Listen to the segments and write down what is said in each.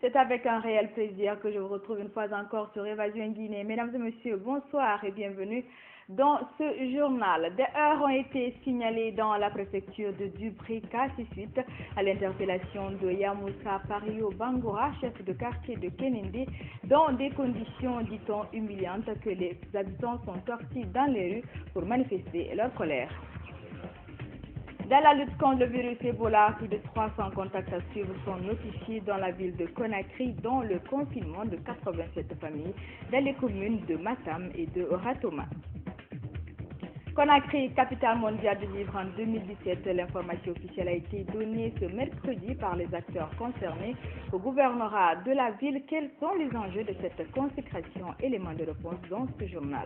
C'est avec un réel plaisir que je vous retrouve une fois encore sur Évasion Guinée. Mesdames et messieurs, bonsoir et bienvenue dans ce journal. Des heurts ont été signalés dans la préfecture de Dubrika suite à l'interpellation de Yamoussa Pario Bangoura, chef de quartier de Kenindi, dans des conditions, dit-on, humiliantes que les habitants sont sortis dans les rues pour manifester leur colère. Dans la lutte contre le virus Ebola, plus de 300 contacts à suivre sont notifiés dans la ville de Conakry, dont le confinement de 87 familles dans les communes de Matam et de Ratoma. Conakry, capitale mondiale du livre en 2017, l'information officielle a été donnée ce mercredi par les acteurs concernés au gouvernorat de la ville. Quels sont les enjeux de cette consécration? Élément de réponse dans ce journal.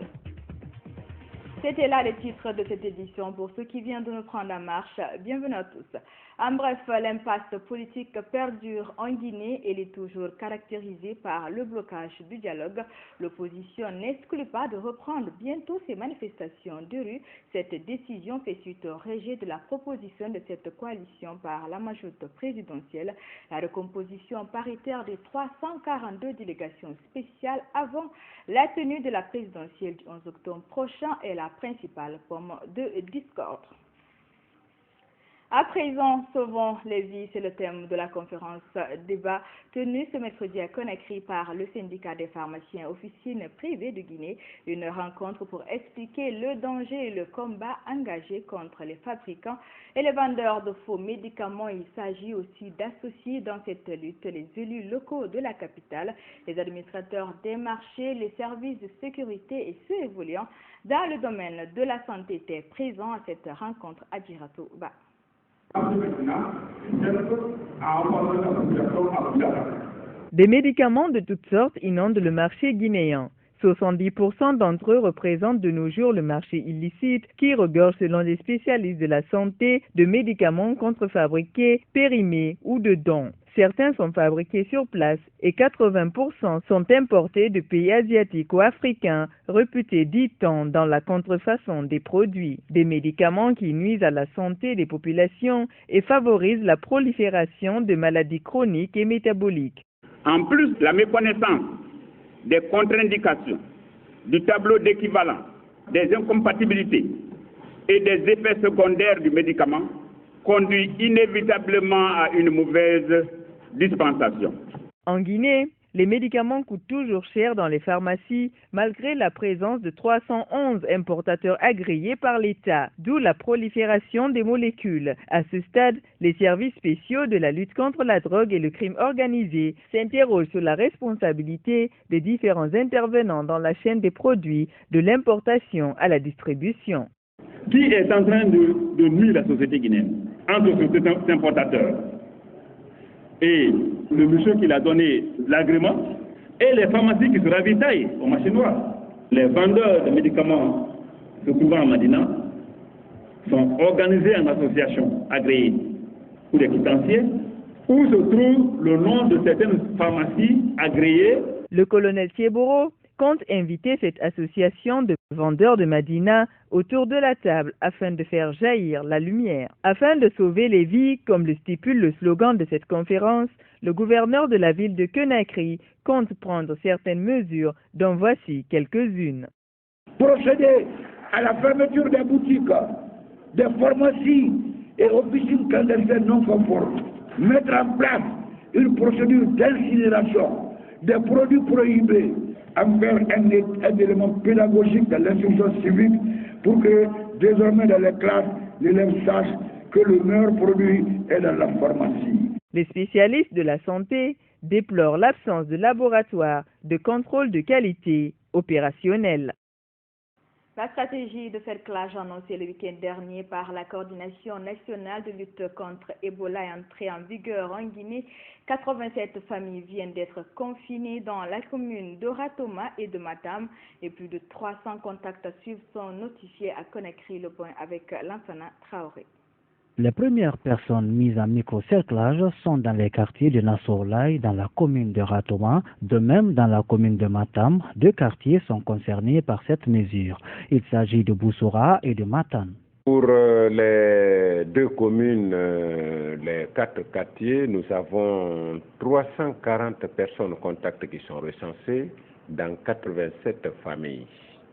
C'était là les titres de cette édition. Pour ceux qui viennent de nous prendre en marche, bienvenue à tous. En bref, l'impasse politique perdure en Guinée. Elle est toujours caractérisée par le blocage du dialogue. L'opposition n'exclut pas de reprendre bientôt ses manifestations de rue. Cette décision fait suite au rejet de la proposition de cette coalition par la majorité présidentielle. La recomposition paritaire des 342 délégations spéciales avant la tenue de la présidentielle du 11 octobre prochain est la principale forme de discorde. À présent, sauvons les vies, c'est le thème de la conférence débat tenue ce mercredi à Conakry par le syndicat des pharmaciens officines privées de Guinée. Une rencontre pour expliquer le danger et le combat engagé contre les fabricants et les vendeurs de faux médicaments. Il s'agit aussi d'associer dans cette lutte les élus locaux de la capitale, les administrateurs des marchés, les services de sécurité et ceux évoluant dans le domaine de la santé étaient présents à cette rencontre à Djirato-Ba. Des médicaments de toutes sortes inondent le marché guinéen. 70% d'entre eux représentent de nos jours le marché illicite qui regorge, selon les spécialistes de la santé, de médicaments contrefabriqués, périmés ou de dons. Certains sont fabriqués sur place et 80% sont importés de pays asiatiques ou africains, réputés, dit-on, dans la contrefaçon des produits. Des médicaments qui nuisent à la santé des populations et favorisent la prolifération de maladies chroniques et métaboliques. En plus, la méconnaissance des contre-indications, du tableau d'équivalent, des incompatibilités et des effets secondaires du médicament conduit inévitablement à une mauvaise dispensation. En Guinée, les médicaments coûtent toujours cher dans les pharmacies, malgré la présence de 311 importateurs agréés par l'État, d'où la prolifération des molécules. À ce stade, les services spéciaux de la lutte contre la drogue et le crime organisé s'interrogent sur la responsabilité des différents intervenants dans la chaîne des produits, de l'importation à la distribution. Qui est en train de nuire la société guinéenne entre ces importateurs et le monsieur qui l'a donné l'agrément et les pharmacies qui se ravitaillent au marché noir? Les vendeurs de médicaments se trouvant à Madina sont organisés en association agréée ou des quitanciers où se trouve le nom de certaines pharmacies agréées. Le colonel Thieboro compte inviter cette association de vendeurs de Madina autour de la table afin de faire jaillir la lumière. Afin de sauver les vies, comme le stipule le slogan de cette conférence, le gouverneur de la ville de Conakry compte prendre certaines mesures, dont voici quelques-unes. Procéder à la fermeture des boutiques, des pharmacies et officines clandestines non conformes. Mettre en place une procédure d'incinération des produits prohibés, en faire un élément pédagogique de l'instruction civique pour que désormais dans les classes, l'élève sache que le meilleur produit est dans la pharmacie. Les spécialistes de la santé déplorent l'absence de laboratoires de contrôle de qualité opérationnel. La stratégie de cerclage annoncée le week-end dernier par la Coordination nationale de lutte contre Ebola est entrée en vigueur en Guinée. 87 familles viennent d'être confinées dans la commune de Ratoma et de Matam et plus de 300 contacts à suivre sont notifiés à Conakry. Le point avec Lansana Traoré. Les premières personnes mises en microcerclage sont dans les quartiers de Nassourlaye, dans la commune de Ratoma. De même, dans la commune de Matam, 2 quartiers sont concernés par cette mesure. Il s'agit de Boussoura et de Matan. Pour les 2 communes, les 4 quartiers, nous avons 340 personnes contacts qui sont recensées dans 87 familles.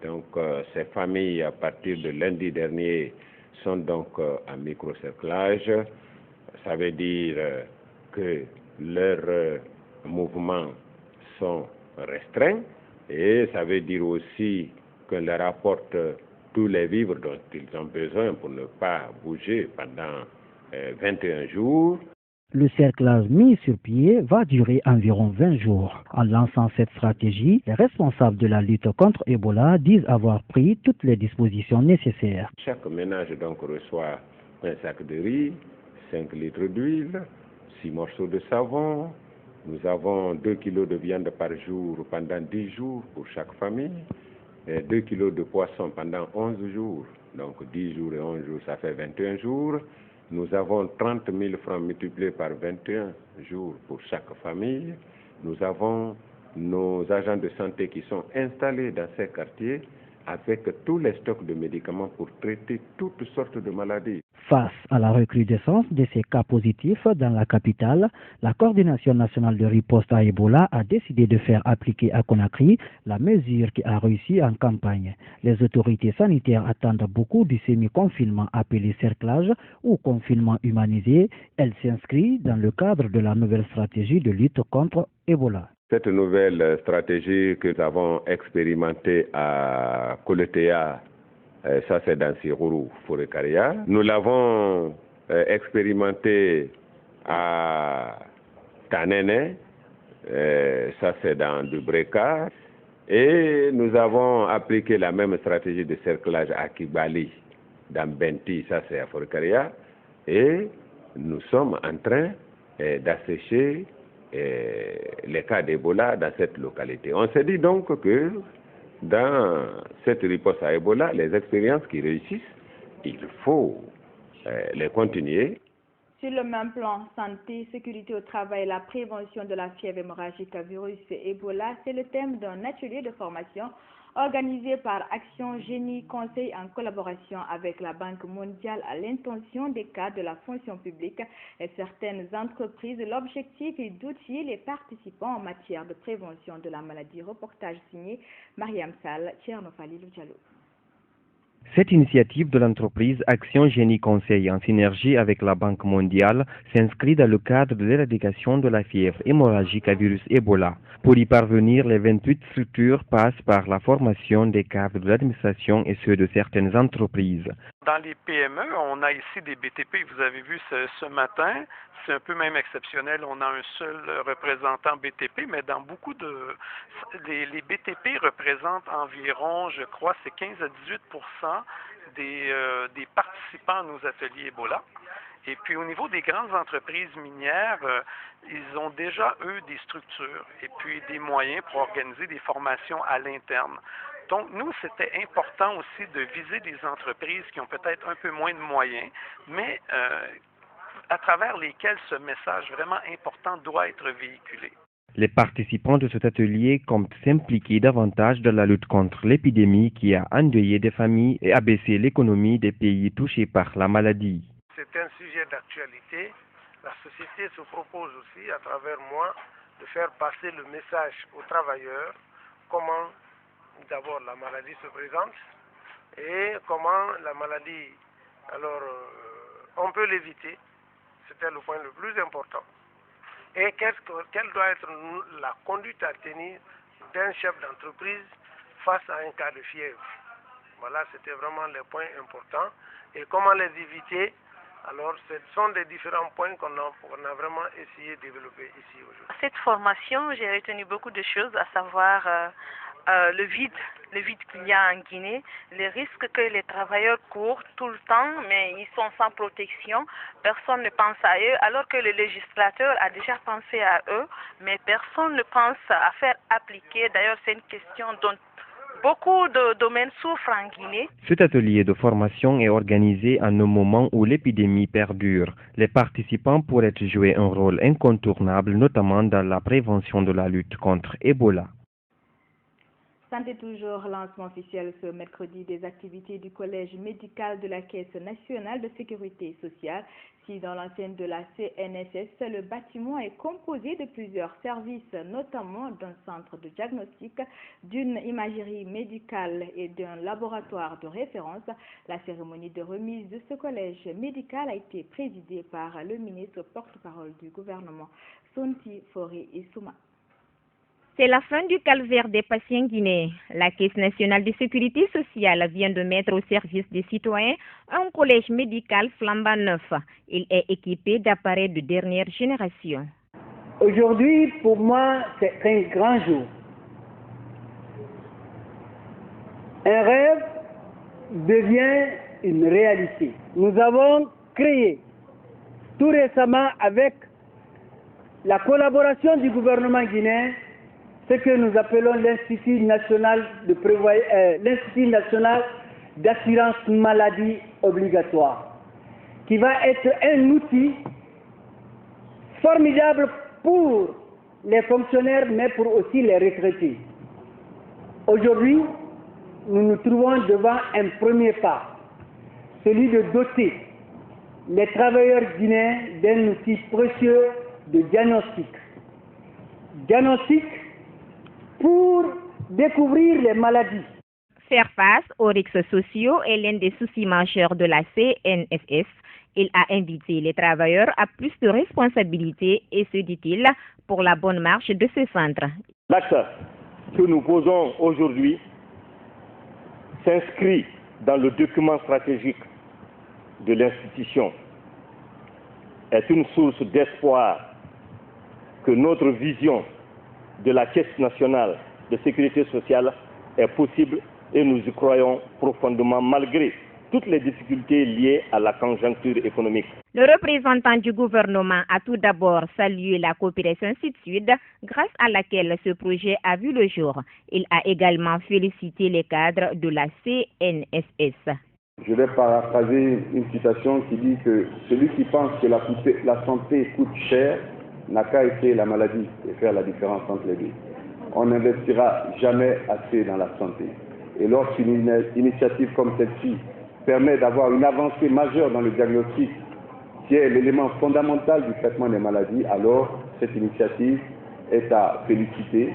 Donc ces familles, à partir de lundi dernier, sont donc en microcerclage. Ça veut dire que leurs mouvements sont restreints et ça veut dire aussi qu'on leur apporte tous les vivres dont ils ont besoin pour ne pas bouger pendant 21 jours. Le cerclage mis sur pied va durer environ 20 jours. En lançant cette stratégie, les responsables de la lutte contre Ebola disent avoir pris toutes les dispositions nécessaires. Chaque ménage donc reçoit un sac de riz, 5 litres d'huile, 6 morceaux de savon. Nous avons 2 kilos de viande par jour pendant 10 jours pour chaque famille. Et 2 kilos de poisson pendant 11 jours. Donc 10 jours et 11 jours, ça fait 21 jours. Nous avons 30 000 francs multipliés par 21 jours pour chaque famille. Nous avons nos agents de santé qui sont installés dans ces quartiers avec tous les stocks de médicaments pour traiter toutes sortes de maladies. Face à la recrudescence de ces cas positifs dans la capitale, la Coordination nationale de riposte à Ebola a décidé de faire appliquer à Conakry la mesure qui a réussi en campagne. Les autorités sanitaires attendent beaucoup du semi-confinement appelé cerclage ou confinement humanisé. Elle s'inscrit dans le cadre de la nouvelle stratégie de lutte contre Ebola. Cette nouvelle stratégie que nous avons expérimentée à Koletea, ça c'est dans Siruru, Forêt-Caria. Nous l'avons expérimentée à Tanene, ça c'est dans Dubreka. Et nous avons appliqué la même stratégie de cerclage à Kibali, dans Benti, ça c'est à Forêt-Caria. Et nous sommes en train d'assécher les cas d'Ebola dans cette localité. On s'est dit donc que dans cette riposte à Ebola, les expériences qui réussissent, il faut les continuer. Sur le même plan, santé, sécurité au travail et la prévention de la fièvre hémorragique à virus Ebola, c'est le thème d'un atelier de formation organisé par Action Génie Conseil en collaboration avec la Banque mondiale à l'intention des cadres de la fonction publique et certaines entreprises. L'objectif est d'outiller les participants en matière de prévention de la maladie. Reportage signé Mariam Sall, Tchernofali Diallo. Cette initiative de l'entreprise Action Génie Conseil en synergie avec la Banque mondiale s'inscrit dans le cadre de l'éradication de la fièvre hémorragique à virus Ebola. Pour y parvenir, les 28 structures passent par la formation des cadres de l'administration et ceux de certaines entreprises. Dans les PME, on a ici des BTP, vous avez vu ce matin, c'est un peu même exceptionnel, on a un seul représentant BTP, mais dans beaucoup de... Les BTP représentent environ, je crois, c'est 15 à 18% des participants à nos ateliers Ebola. Et puis au niveau des grandes entreprises minières, ils ont déjà, eux, des structures et puis des moyens pour organiser des formations à l'interne. Donc, nous, c'était important aussi de viser des entreprises qui ont peut-être un peu moins de moyens, mais à travers lesquelles ce message vraiment important doit être véhiculé. Les participants de cet atelier comptent s'impliquer davantage dans la lutte contre l'épidémie qui a endeuillé des familles et abaissé l'économie des pays touchés par la maladie. C'est un sujet d'actualité. La société se propose aussi, à travers moi, de faire passer le message aux travailleurs comment d'abord la maladie se présente et comment la maladie, alors on peut l'éviter, c'était le point le plus important. Et quelle doit être la conduite à tenir d'un chef d'entreprise face à un cas de fièvre. Voilà, c'était vraiment les points importants. Et comment les éviter? Alors, ce sont des différents points qu'on a vraiment essayé de développer ici aujourd'hui. Cette formation, j'ai retenu beaucoup de choses, à savoir le vide qu'il y a en Guinée, les risques que les travailleurs courent tout le temps, mais ils sont sans protection, personne ne pense à eux, alors que le législateur a déjà pensé à eux, mais personne ne pense à faire appliquer. D'ailleurs, c'est une question dont beaucoup de domaines souffrent en Guinée. Cet atelier de formation est organisé en un moment où l'épidémie perdure. Les participants pourraient jouer un rôle incontournable, notamment dans la prévention de la lutte contre Ebola. Santé toujours, lancement officiel ce mercredi des activités du collège médical de la Caisse nationale de sécurité sociale. Si dans l'enceinte de la CNSS, le bâtiment est composé de plusieurs services, notamment d'un centre de diagnostic, d'une imagerie médicale et d'un laboratoire de référence. La cérémonie de remise de ce collège médical a été présidée par le ministre porte-parole du gouvernement, Sonti Fori Issouma. C'est la fin du calvaire des patients guinéens. La Caisse nationale de sécurité sociale vient de mettre au service des citoyens un collège médical flambant neuf. Il est équipé d'appareils de dernière génération. Aujourd'hui, pour moi, c'est un grand jour. Un rêve devient une réalité. Nous avons créé tout récemment avec la collaboration du gouvernement guinéen ce que nous appelons l'Institut national d'assurance maladie obligatoire, qui va être un outil formidable pour les fonctionnaires, mais pour aussi les retraités. Aujourd'hui, nous nous trouvons devant un premier pas, celui de doter les travailleurs guinéens d'un outil précieux de diagnostic. Diagnostic pour découvrir les maladies. Faire face aux risques sociaux est l'un des soucis majeurs de la CNSS. Il a invité les travailleurs à plus de responsabilités et ce, dit-il, pour la bonne marche de ce centre. L'acte que nous posons aujourd'hui s'inscrit dans le document stratégique de l'institution. Est une source d'espoir que notre vision de la Caisse nationale de sécurité sociale est possible et nous y croyons profondément malgré toutes les difficultés liées à la conjoncture économique. Le représentant du gouvernement a tout d'abord salué la coopération Sud-Sud grâce à laquelle ce projet a vu le jour. Il a également félicité les cadres de la CNSS. Je vais paraphraser une citation qui dit que celui qui pense que la santé coûte cher n'a qu'à essayer la maladie et faire la différence entre les deux. On n'investira jamais assez dans la santé. Et lorsqu'une initiative comme celle-ci permet d'avoir une avancée majeure dans le diagnostic, qui est l'élément fondamental du traitement des maladies, alors cette initiative est à féliciter.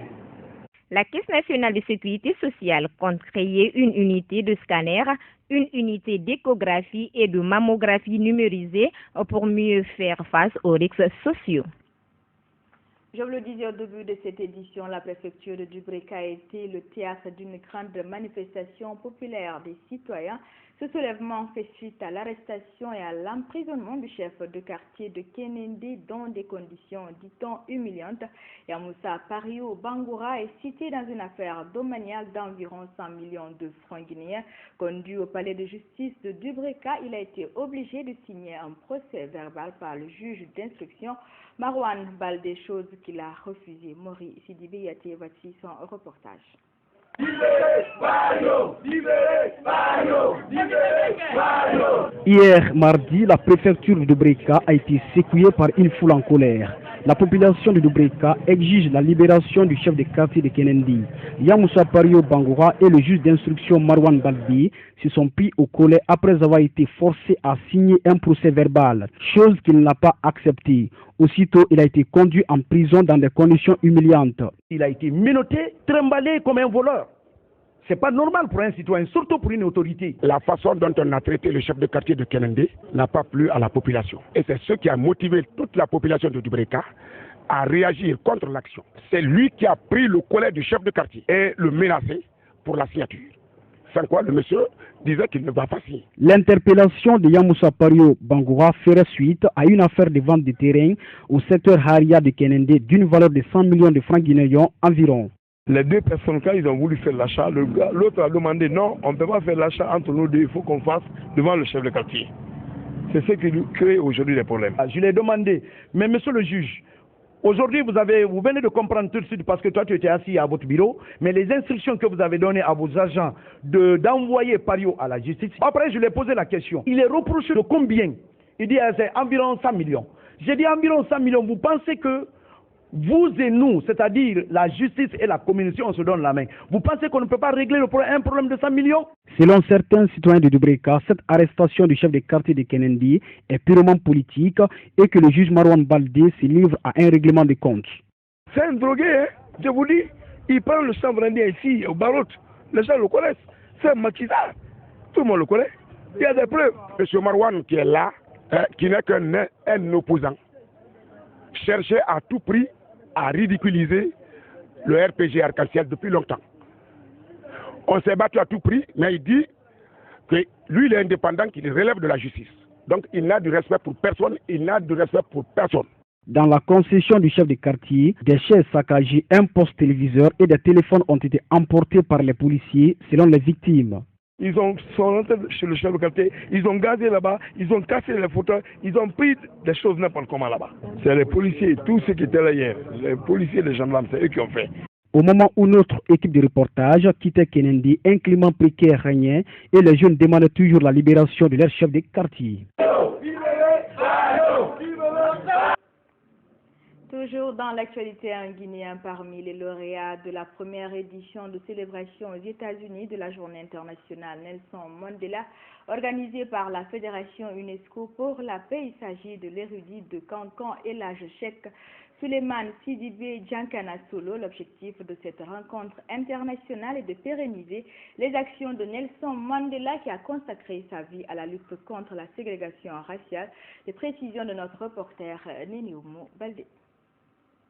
La Caisse nationale de sécurité sociale compte créer une unité de scanner, une unité d'échographie et de mammographie numérisée pour mieux faire face aux risques sociaux. Je vous le disais au début de cette édition, la préfecture de Dubreka a été le théâtre d'une grande manifestation populaire des citoyens. Ce soulèvement fait suite à l'arrestation et à l'emprisonnement du chef de quartier de Kénéndé dans des conditions, dit-on, humiliantes. Yamoussa Pario Bangoura est cité dans une affaire domaniale d'environ 100 millions de francs guinéens. Conduit au palais de justice de Dubreka, il a été obligé de signer un procès verbal par le juge d'instruction Marwan Baldé, chose qu'il a refusé. Mori Sidibé Yaté, voici son reportage. Hier, mardi, la préfecture de Dubreka a été secouée par une foule en colère. La population de Dubreka exige la libération du chef de quartier de Kénéndé. Yamoussa Pario Bangoura et le juge d'instruction Marwan Baldi se sont pris au collet après avoir été forcés à signer un procès verbal, chose qu'il n'a pas acceptée. Aussitôt, il a été conduit en prison dans des conditions humiliantes. Il a été menotté, trimballé comme un voleur. C'est pas normal pour un citoyen, surtout pour une autorité. La façon dont on a traité le chef de quartier de Kénéndé n'a pas plu à la population. Et c'est ce qui a motivé toute la population de Dubreka à réagir contre l'action. C'est lui qui a pris le collet du chef de quartier et le menacé pour la signature. Sans quoi le monsieur disait qu'il ne va pas signer. L'interpellation de Yamoussa Pario Bangoura ferait suite à une affaire de vente de terrain au secteur Haria de Kénéndé d'une valeur de 100 millions de francs guinéens environ. Les deux personnes, quand ils ont voulu faire l'achat, l'autre a demandé non, on ne peut pas faire l'achat entre nous deux, il faut qu'on fasse devant le chef de quartier. C'est ce qui crée aujourd'hui des problèmes. Je l'ai demandé, mais monsieur le juge, aujourd'hui vous venez de comprendre tout de suite parce que toi tu étais assis à votre bureau, mais les instructions que vous avez données à vos agents d'envoyer Pario à la justice, après je lui ai posé la question, il est reproché de combien? Il dit c'est environ 100 millions. J'ai dit environ 100 millions, vous pensez que vous et nous, c'est-à-dire la justice et la communication, on se donne la main. Vous pensez qu'on ne peut pas régler un problème de 100 millions? Selon certains citoyens de Dubreka, cette arrestation du chef de quartier de Kenendi est purement politique et que le juge Marouane Baldé se livre à un règlement de comptes. C'est un drogué, hein? Je vous dis, il prend le sang indien ici, au Barot. Les gens le connaissent. C'est un maquisard. Tout le monde le connaît. Il y a des preuves. M. Marouane qui est là, qui n'est qu'un opposant, cherchait à tout prix à ridiculiser le RPG Arc-en-Ciel depuis longtemps. On s'est battu à tout prix, mais il dit que lui, il est indépendant, qu'il relève de la justice. Donc, il n'a du respect pour personne, il n'a du respect pour personne. Dans la concession du chef de quartier, des chaises saccagées, un poste téléviseur et des téléphones ont été emportés par les policiers, selon les victimes. Ils sont rentrés chez le chef de quartier, ils ont gazé là-bas, ils ont cassé les fauteuils, ils ont pris des choses n'importe comment là-bas. C'est les policiers, tous ceux qui étaient là hier, les policiers et les gendarmes, c'est eux qui ont fait. Au moment où notre équipe de reportage quittait Kenendi, un climat précaire régnait et les jeunes demandaient toujours la libération de leur chef de quartier. Toujours dans l'actualité, un Guinéen parmi les lauréats de la première édition de célébration aux États-Unis de la Journée internationale Nelson Mandela, organisée par la Fédération UNESCO pour la paix. Il s'agit de l'érudit de Cancan et l'âge Cheikh Souleymane Sidibé Djankana Solo. L'objectif de cette rencontre internationale est de pérenniser les actions de Nelson Mandela qui a consacré sa vie à la lutte contre la ségrégation raciale. Les précisions de notre reporter Nénéoumo Baldé.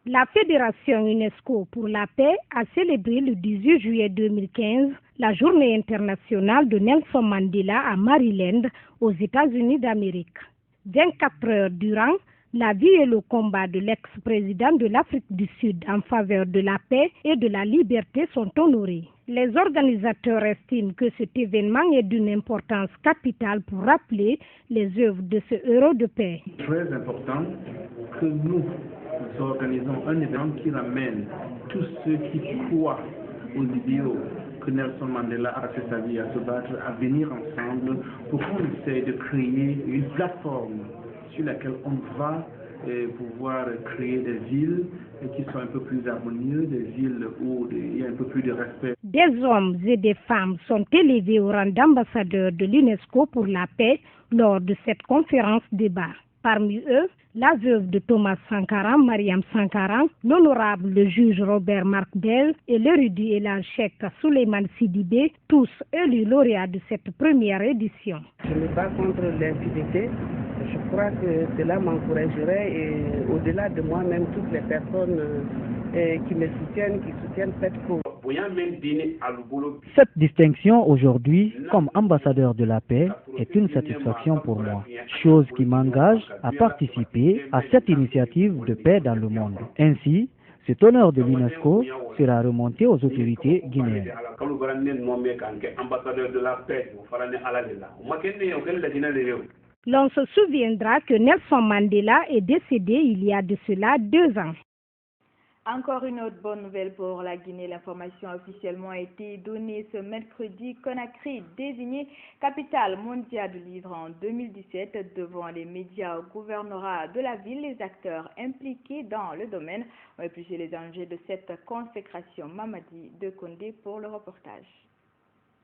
La Fédération UNESCO pour la paix a célébré le 18 juillet 2015 la journée internationale de Nelson Mandela à Maryland, aux États-Unis d'Amérique. 24 heures durant, la vie et le combat de l'ex-président de l'Afrique du Sud en faveur de la paix et de la liberté sont honorés. Les organisateurs estiment que cet événement est d'une importance capitale pour rappeler les œuvres de ce héros de paix. Très important que nous organisons un événement qui ramène tous ceux qui croient aux idéaux que Nelson Mandela a fait sa vie à se battre, à venir ensemble pour qu'on essaie de créer une plateforme sur laquelle on va pouvoir créer des villes qui sont un peu plus harmonieuses, des villes où il y a un peu plus de respect. Des hommes et des femmes sont élevés au rang d'ambassadeurs de l'UNESCO pour la paix lors de cette conférence débat. Parmi eux, la veuve de Thomas Sankara, Mariam Sankara, l'honorable le juge Robert Mark Bell et l'érudit et la Cheikh Souleymane Sidibé, tous élus lauréats de cette première édition. Je ne suis pas contre l'impunité. Je crois que cela m'encouragerait et au-delà de moi-même, toutes les personnes qui me soutiennent, qui soutiennent cette cause. Cette distinction aujourd'hui, comme ambassadeur de la paix, est une satisfaction pour moi, chose qui m'engage à participer à cette initiative de paix dans le monde. Ainsi, cet honneur de l'UNESCO sera remonté aux autorités guinéennes. L'on se souviendra que Nelson Mandela est décédé il y a de cela 2 ans. Encore une autre bonne nouvelle pour la Guinée. L'information a officiellement été donnée ce mercredi. Conakry, désignée capitale mondiale du livre en 2017 devant les médias au gouvernorat de la ville. Les acteurs impliqués dans le domaine ont épluché les enjeux de cette consécration. Mamadi de Condé pour le reportage.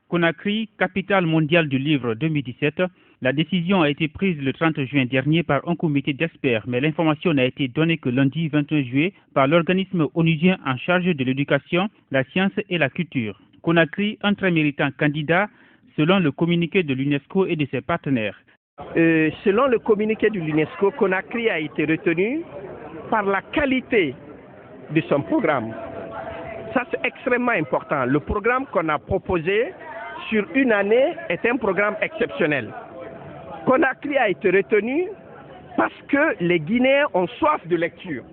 Conakry, capitale mondiale du livre 2017, la décision a été prise le 30 juin dernier par un comité d'experts, mais l'information n'a été donnée que lundi 21 juillet par l'organisme onusien en charge de l'éducation, la science et la culture. Conakry, un très méritant candidat, selon le communiqué de l'UNESCO et de ses partenaires. Selon le communiqué de l'UNESCO, Conakry a été retenu par la qualité de son programme. Ça, c'est extrêmement important. Le programme qu'on a proposé sur une année est un programme exceptionnel. Conakry a été retenu parce que les Guinéens ont soif de lecture.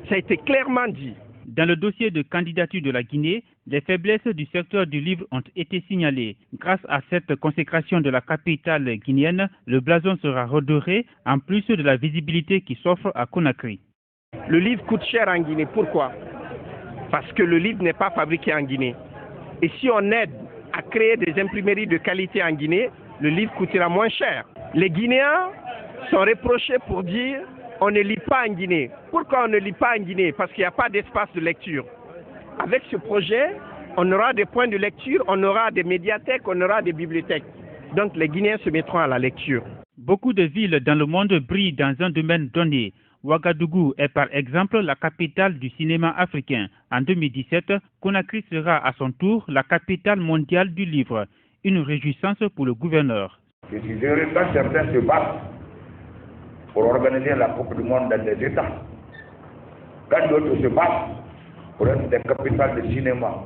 Ça a été clairement dit. Dans le dossier de candidature de la Guinée, les faiblesses du secteur du livre ont été signalées. Grâce à cette consécration de la capitale guinéenne, le blason sera redoré en plus de la visibilité qui s'offre à Conakry. Le livre coûte cher en Guinée. Pourquoi? Parce que le livre n'est pas fabriqué en Guinée. Et si on aide à créer des imprimeries de qualité en Guinée, le livre coûtera moins cher. Les Guinéens sont reprochés pour dire on ne lit pas en Guinée. Pourquoi on ne lit pas en Guinée? Parce qu'il n'y a pas d'espace de lecture. Avec ce projet, on aura des points de lecture, on aura des médiathèques, on aura des bibliothèques. Donc les Guinéens se mettront à la lecture. Beaucoup de villes dans le monde brillent dans un domaine donné. Ouagadougou est par exemple la capitale du cinéma africain. En 2017, Conakry sera à son tour la capitale mondiale du livre. Une réjouissance pour le gouverneur. Je suis heureux quand certains se battent pour organiser la Coupe du Monde dans des États. Quand d'autres se battent pour être des capitales de cinéma,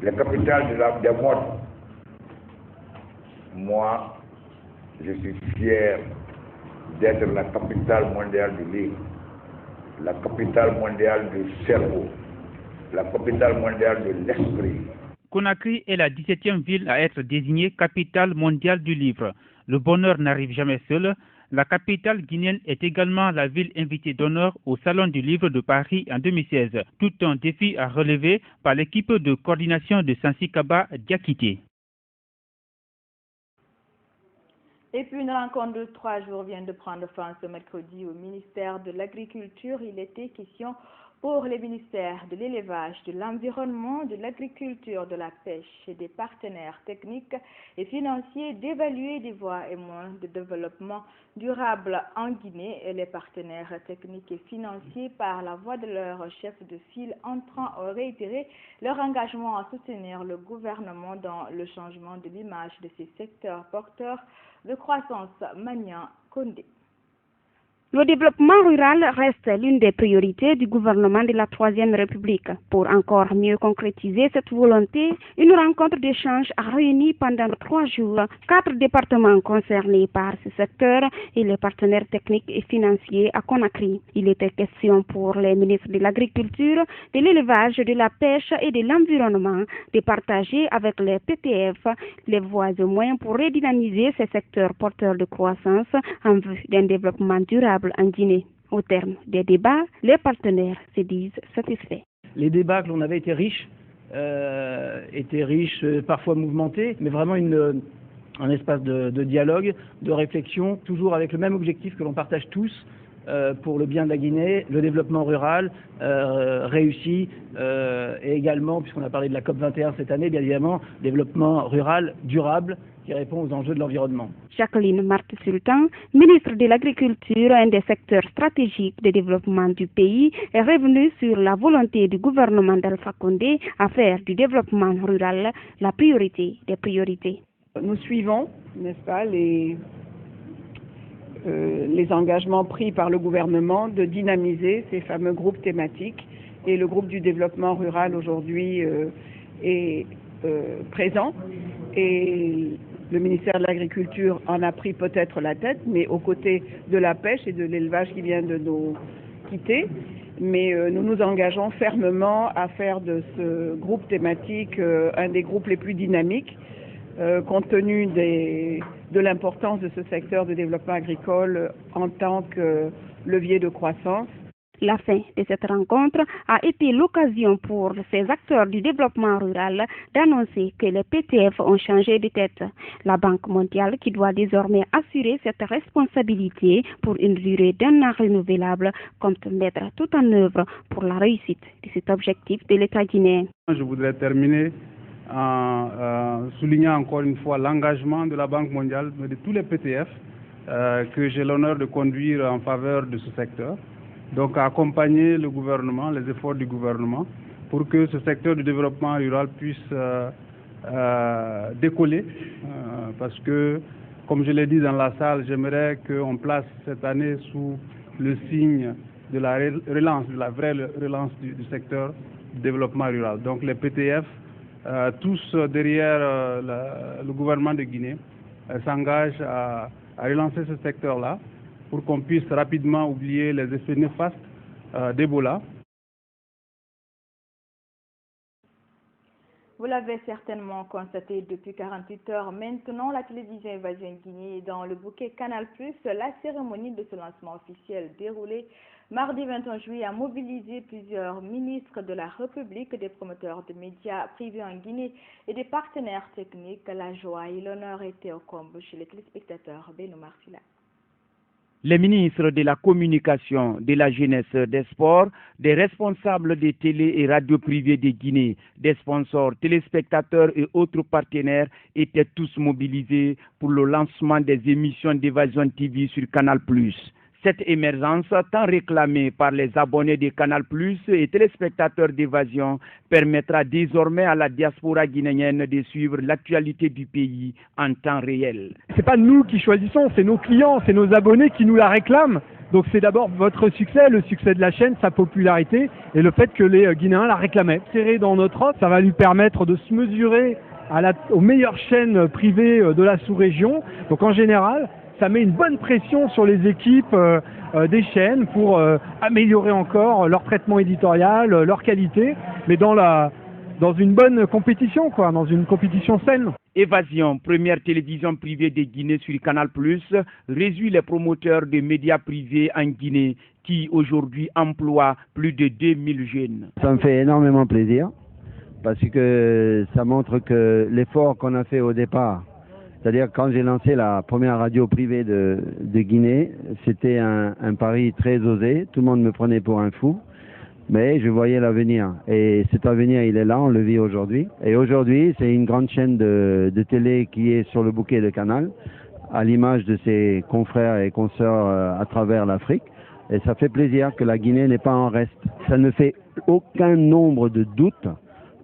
les capitales des modes. Moi, je suis fier d'être la capitale mondiale du livre, la capitale mondiale du cerveau, la capitale mondiale de l'esprit. Conakry est la 17e ville à être désignée capitale mondiale du livre. Le bonheur n'arrive jamais seul. La capitale guinéenne est également la ville invitée d'honneur au Salon du livre de Paris en 2016. Tout un défi à relever par l'équipe de coordination de Sansikaba Diakité. Et puis une rencontre de 3 jours vient de prendre fin ce mercredi au ministère de l'Agriculture. Il était question pour les ministères de l'élevage, de l'environnement, de l'agriculture, de la pêche et des partenaires techniques et financiers d'évaluer des voies et moyens de développement durable en Guinée. Et les partenaires techniques et financiers, par la voix de leur chef de file entrant, ont réitéré leur engagement à soutenir le gouvernement dans le changement de l'image de ces secteurs porteurs de croissance. Magnan Condé. Le développement rural reste l'une des priorités du gouvernement de la Troisième République. Pour encore mieux concrétiser cette volonté, une rencontre d'échange a réuni pendant 3 jours 4 départements concernés par ce secteur et les partenaires techniques et financiers à Conakry. Il était question pour les ministres de l'Agriculture, de l'élevage, de la pêche et de l'environnement de partager avec les PTF les voies et moyens pour redynamiser ces secteurs porteurs de croissance en vue d'un développement durable en Guinée. Au terme des débats, les partenaires se disent satisfaits. Les débats que l'on avait étaient riches, parfois mouvementés, mais vraiment un espace de dialogue, de réflexion, toujours avec le même objectif que l'on partage tous pour le bien de la Guinée, le développement rural réussi et également, puisqu'on a parlé de la COP21 cette année, bien évidemment, développement rural durable qui répond aux enjeux de l'environnement. Jacqueline Marthe-Sultan, ministre de l'Agriculture, un des secteurs stratégiques de développement du pays, est revenue sur la volonté du gouvernement d'Alpha Condé à faire du développement rural la priorité des priorités. Nous suivons, n'est-ce pas, les engagements pris par le gouvernement de dynamiser ces fameux groupes thématiques, et le groupe du développement rural aujourd'hui est présent, et le ministère de l'Agriculture en a pris peut-être la tête, mais aux côtés de la pêche et de l'élevage qui vient de nous quitter. Mais nous nous engageons fermement à faire de ce groupe thématique un des groupes les plus dynamiques, compte tenu de l'importance de ce secteur de développement agricole en tant que levier de croissance. La fin de cette rencontre a été l'occasion pour ces acteurs du développement rural d'annoncer que les PTF ont changé de tête. La Banque mondiale, qui doit désormais assurer cette responsabilité pour une durée d'1 an renouvelable, compte mettre tout en œuvre pour la réussite de cet objectif de l'État guinéen. Je voudrais terminer en soulignant encore une fois l'engagement de la Banque mondiale, mais de tous les PTF que j'ai l'honneur de conduire en faveur de ce secteur. Donc à accompagner le gouvernement, les efforts du gouvernement, pour que ce secteur du développement rural puisse décoller. Parce que, comme je l'ai dit dans la salle, j'aimerais qu'on place cette année sous le signe de la relance, de la vraie relance du secteur du développement rural. Donc les PTF, tous derrière le gouvernement de Guinée, s'engagent à relancer ce secteur-là, pour qu'on puisse rapidement oublier les effets néfastes d'Ebola. Vous l'avez certainement constaté depuis 48 heures maintenant, la télévision Évasion Guinée est dans le bouquet Canal+. La cérémonie de ce lancement officiel déroulée mardi 21 juillet a mobilisé plusieurs ministres de la République, des promoteurs de médias privés en Guinée et des partenaires techniques. La joie et l'honneur étaient au comble chez les téléspectateurs. Benoît Marcilla. Les ministres de la Communication, de la Jeunesse, des Sports, des responsables des télé et radios privées de Guinée, des sponsors, téléspectateurs et autres partenaires étaient tous mobilisés pour le lancement des émissions d'Évasion TV sur Canal+. Cette émergence, tant réclamée par les abonnés de Canal+ et téléspectateurs d'Évasion, permettra désormais à la diaspora guinéenne de suivre l'actualité du pays en temps réel. C'est pas nous qui choisissons, c'est nos clients, c'est nos abonnés qui nous la réclament. Donc c'est d'abord votre succès, le succès de la chaîne, sa popularité et le fait que les Guinéens la réclamaient. Serré dans notre offre, ça va lui permettre de se mesurer aux meilleures chaînes privées de la sous-région. Donc en général, ça met une bonne pression sur les équipes des chaînes pour améliorer encore leur traitement éditorial, leur qualité, mais dans une bonne compétition, dans une compétition saine. Évasion, première télévision privée de Guinée sur Canal+, réjouit les promoteurs de médias privés en Guinée qui aujourd'hui emploient plus de 2000 jeunes. Ça me fait énormément plaisir parce que ça montre que l'effort qu'on a fait au départ, c'est-à-dire quand j'ai lancé la première radio privée de Guinée, c'était un pari très osé, tout le monde me prenait pour un fou, mais je voyais l'avenir. Et cet avenir, il est là, on le vit aujourd'hui. Et aujourd'hui, c'est une grande chaîne de télé qui est sur le bouquet de Canal, à l'image de ses confrères et consoeurs à travers l'Afrique. Et ça fait plaisir que la Guinée n'est pas en reste. Ça ne fait aucun nombre de doutes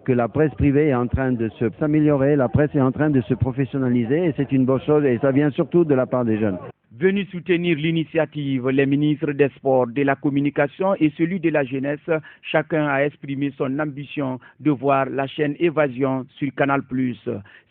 que la presse privée est en train de s'améliorer, la presse est en train de se professionnaliser et c'est une bonne chose et ça vient surtout de la part des jeunes. Venus soutenir l'initiative, les ministres des Sports, de la Communication et celui de la Jeunesse, chacun a exprimé son ambition de voir la chaîne Évasion sur Canal+.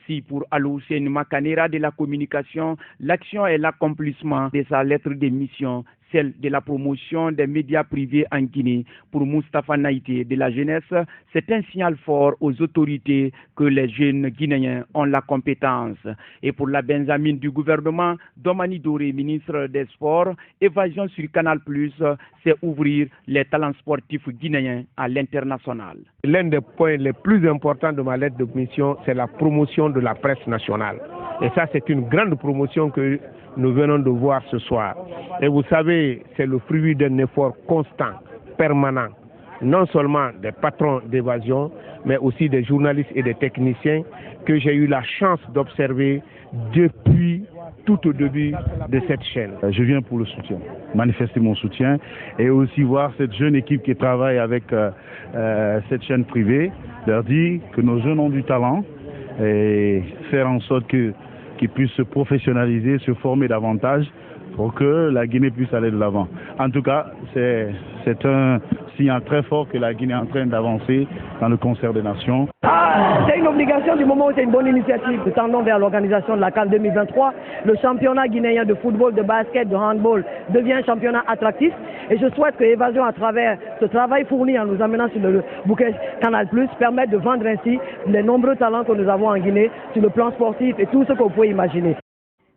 Si pour Aloussène Makanera de la Communication, l'action est l'accomplissement de sa lettre de mission, celle de la promotion des médias privés en Guinée. Pour Moustapha Naïté de la Jeunesse, c'est un signal fort aux autorités que les jeunes Guinéens ont la compétence. Et pour la Benzamine du gouvernement, Domani Doré, ministre des Sports, Évasion sur Canal+, c'est ouvrir les talents sportifs guinéens à l'international. L'un des points les plus importants de ma lettre de mission, c'est la promotion de la presse nationale. Et ça, c'est une grande promotion que nous venons de voir ce soir. Et vous savez, c'est le fruit d'un effort constant, permanent, non seulement des patrons d'Évasion, mais aussi des journalistes et des techniciens que j'ai eu la chance d'observer depuis tout au début de cette chaîne. Je viens pour le soutien, manifester mon soutien et aussi voir cette jeune équipe qui travaille avec cette chaîne privée, leur dire que nos jeunes ont du talent et faire en sorte qu'ils puissent se professionnaliser, se former davantage pour que la Guinée puisse aller de l'avant. En tout cas, c'est un signal très fort que la Guinée est en train d'avancer dans le concert des nations. C'est une obligation du moment où c'est une bonne initiative. Nous tendons vers l'organisation de la CAN 2023. Le championnat guinéen de football, de basket, de handball devient un championnat attractif. Et je souhaite que Évasion, à travers ce travail fourni en nous amenant sur le bouquet Canal+, permette de vendre ainsi les nombreux talents que nous avons en Guinée sur le plan sportif et tout ce que vous pouvez imaginer.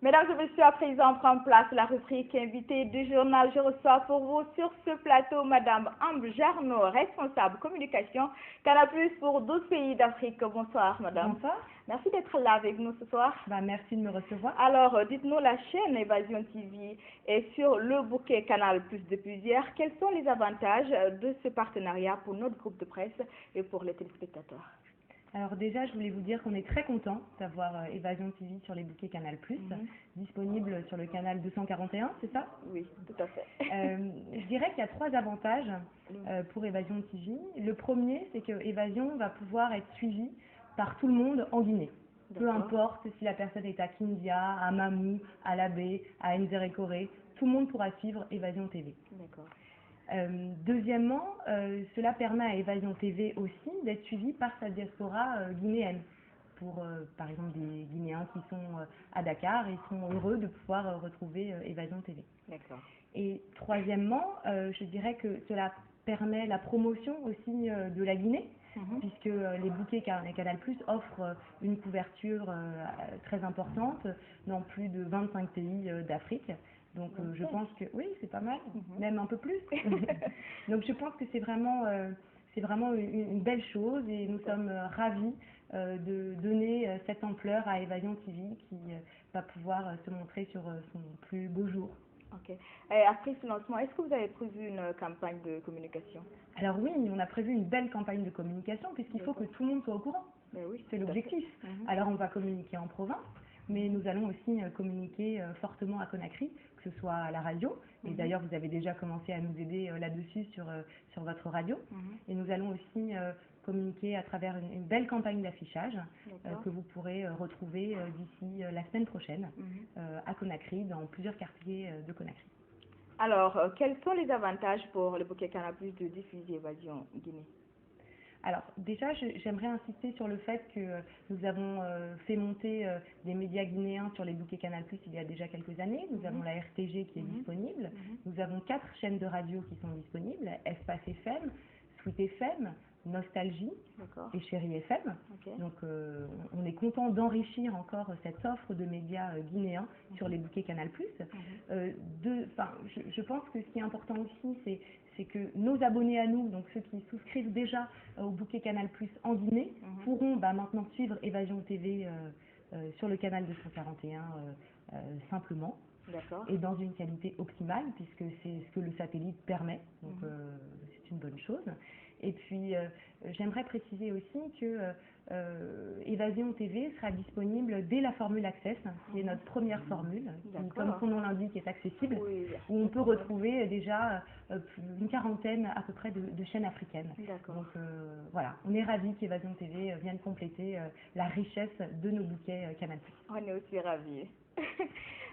Mesdames et messieurs, à présent prend place la rubrique invitée du journal. Je reçois pour vous sur ce plateau Madame Ambre Jarno, responsable communication Canal+ pour 12 pays d'Afrique. Bonsoir Madame. Bonsoir. Merci d'être là avec nous ce soir. Merci de me recevoir. Alors, dites-nous, la chaîne Évasion TV est sur le bouquet Canal+ depuis hier. Quels sont les avantages de ce partenariat pour notre groupe de presse et pour les téléspectateurs? Alors déjà, je voulais vous dire qu'on est très content d'avoir Évasion TV sur les bouquets Canal+, disponible sur le canal 241, c'est ça? Oui, tout à fait. Je dirais qu'il y a 3 avantages pour Évasion TV. Le premier, c'est que Évasion va pouvoir être suivie par tout le monde en Guinée. Peu importe si la personne est à Kindia, à Mamou, à Labé, à Nzérékoré, tout le monde pourra suivre Évasion TV. D'accord. Deuxièmement, cela permet à Évasion TV aussi d'être suivi par sa diaspora guinéenne. Pour, par exemple, des Guinéens qui sont à Dakar, ils seront heureux de pouvoir retrouver Évasion TV. D'accord. Et troisièmement, je dirais que cela permet la promotion aussi de la Guinée, puisque les bouquets Canal+ offrent une couverture très importante dans plus de 25 pays d'Afrique. Donc je pense que oui, c'est pas mal, même un peu plus. Donc je pense que c'est vraiment une belle chose et nous sommes ravis de donner cette ampleur à Évasion TV qui va pouvoir se montrer sur son plus beau jour. Ok. Et après ce lancement, est-ce que vous avez prévu une campagne de communication? Alors oui, on a prévu une belle campagne de communication puisqu'il faut que tout le monde soit au courant. Oui, c'est l'objectif. Alors on va communiquer en province, mais nous allons aussi communiquer fortement à Conakry, que ce soit à la radio. Et d'ailleurs, vous avez déjà commencé à nous aider là-dessus sur votre radio. Et nous allons aussi communiquer à travers une belle campagne d'affichage que vous pourrez retrouver d'ici la semaine prochaine à Conakry, dans plusieurs quartiers de Conakry. Alors, quels sont les avantages pour le bouquet Canal+ de diffuser Évasion Guinée? Alors déjà, j'aimerais insister sur le fait que nous avons fait monter des médias guinéens sur les bouquets Canal+ il y a déjà quelques années. Nous avons la RTG qui est disponible. Nous avons 4 chaînes de radio qui sont disponibles, Espace FM, Sweet FM, Nostalgie et Chérie FM. Donc on est content d'enrichir encore cette offre de médias guinéens sur les bouquets Canal+. Je pense que ce qui est important aussi, c'est que nos abonnés à nous, donc ceux qui souscrivent déjà au bouquet Canal+ en Guinée, pourront maintenant suivre Évasion TV sur le canal 241 simplement. Et dans une qualité optimale, puisque c'est ce que le satellite permet, donc c'est une bonne chose. Et puis, j'aimerais préciser aussi que Évasion TV sera disponible dès la formule Access, qui est notre première formule, qui, comme son nom l'indique, est accessible, où on peut retrouver déjà une quarantaine à peu près de chaînes africaines. Donc voilà, on est ravis qu'Évasion TV vienne compléter la richesse de nos bouquets Canal+. On est aussi ravis.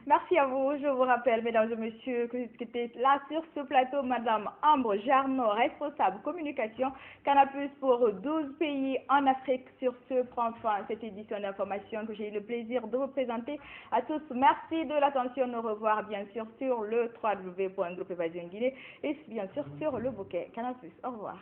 Merci à vous. Je vous rappelle, mesdames et messieurs, que c'était là sur ce plateau, Madame Ambre Jarno, responsable communication Canal+ pour 12 pays en Afrique. Sur ce, prend fin cette édition d'information que j'ai eu le plaisir de vous présenter à tous. Merci de l'attention. Au revoir, bien sûr, sur le www.groupe Évasion Guinée et bien sûr sur le bouquet Canal+. Au revoir.